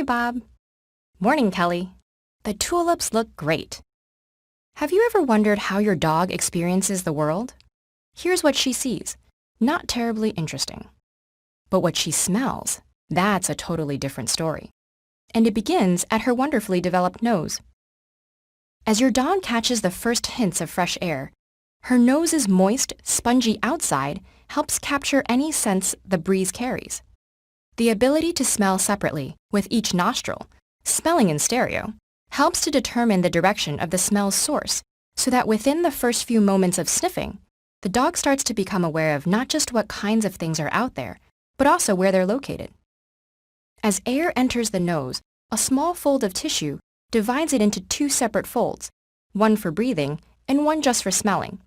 Bob. Morning, Kelly. The tulips look great. Have you ever wondered how your dog experiences the world? Here's what she sees. Not terribly interesting. But what she smells, that's a totally different story. And it begins at her wonderfully developed nose. As your dog catches the first hints of fresh air, her nose's moist, spongy outside helps capture any scents the breeze carries. The ability to smell separately, with each nostril, smelling in stereo, helps to determine the direction of the smell's source, so that within the first few moments of sniffing, the dog starts to become aware of not just what kinds of things are out there, but also where they're located. As air enters the nose, a small fold of tissue divides it into two separate folds, one for breathing and one just for smelling.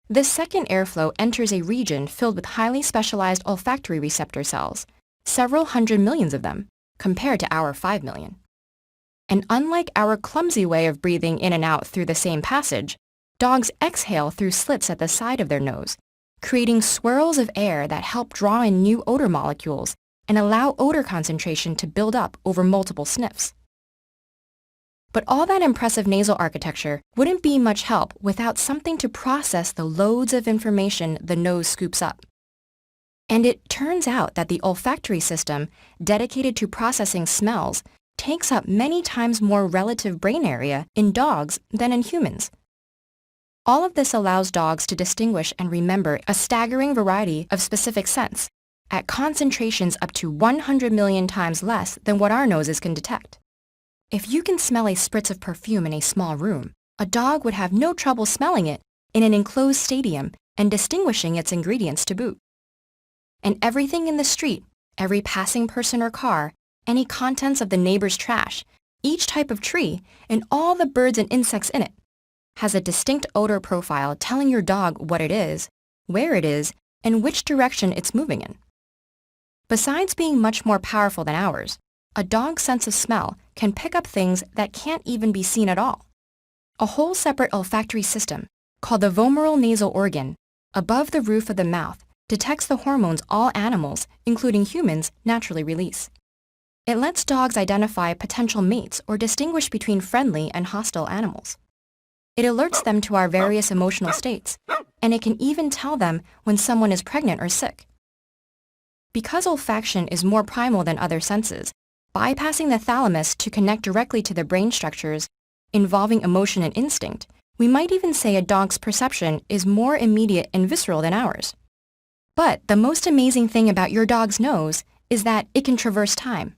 This second airflow enters a region filled with highly specialized olfactory receptor cells, several hundred millions of them, compared to our 5 million. And unlike our clumsy way of breathing in and out through the same passage, dogs exhale through slits at the side of their nose, creating swirls of air that help draw in new odor molecules and allow odor concentration to build up over multiple sniffs. But all that impressive nasal architecture wouldn't be much help without something to process the loads of information the nose scoops up. And it turns out that the olfactory system, dedicated to processing smells, takes up many times more relative brain area in dogs than in humans. All of this allows dogs to distinguish and remember a staggering variety of specific scents, at concentrations up to 100 million times less than what our noses can detect. If you can smell a spritz of perfume in a small room, a dog would have no trouble smelling it in an enclosed stadium and distinguishing its ingredients to boot. And everything in the street, every passing person or car, any contents of the neighbor's trash, each type of tree, and all the birds and insects in it, has a distinct odor profile telling your dog what it is, where it is, and which direction it's moving in. Besides being much more powerful than ours, a dog's sense of smell can pick up things that can't even be seen at all. A whole separate olfactory system, called the vomeral nasal organ, above the roof of the mouth, detects the hormones all animals, including humans, naturally release. It lets dogs identify potential mates or distinguish between friendly and hostile animals. It alerts them to our various emotional states, and it can even tell them when someone is pregnant or sick. Because olfaction is more primal than other senses, bypassing the thalamus to connect directly to the brain structures involving emotion and instinct, we might even say a dog's perception is more immediate and visceral than ours. But the most amazing thing about your dog's nose is that it can traverse time.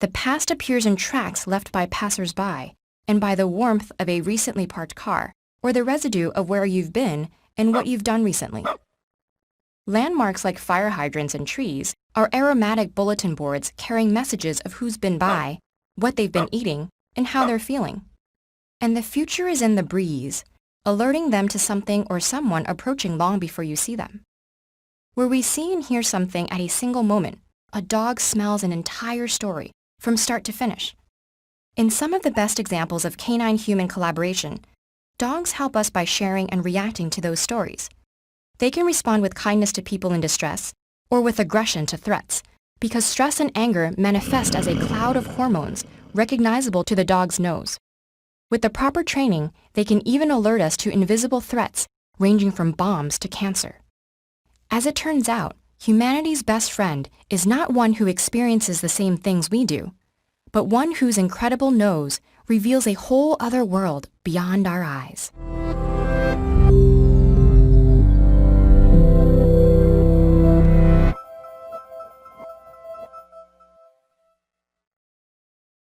The past appears in tracks left by passers-by and by the warmth of a recently parked car, or the residue of where you've been and what you've done recently. Landmarks like fire hydrants and trees are aromatic bulletin boards carrying messages of who's been by, what they've been eating, and how they're feeling. And the future is in the breeze, alerting them to something or someone approaching long before you see them. Where we see and hear something at a single moment, a dog smells an entire story, from start to finish. In some of the best examples of canine-human collaboration, dogs help us by sharing and reacting to those stories. They can respond with kindness to people in distress, or with aggression to threats, because stress and anger manifest as a cloud of hormones recognizable to the dog's nose. With the proper training, they can even alert us to invisible threats, ranging from bombs to cancer. As it turns out, humanity's best friend is not one who experiences the same things we do, but one whose incredible nose reveals a whole other world beyond our eyes.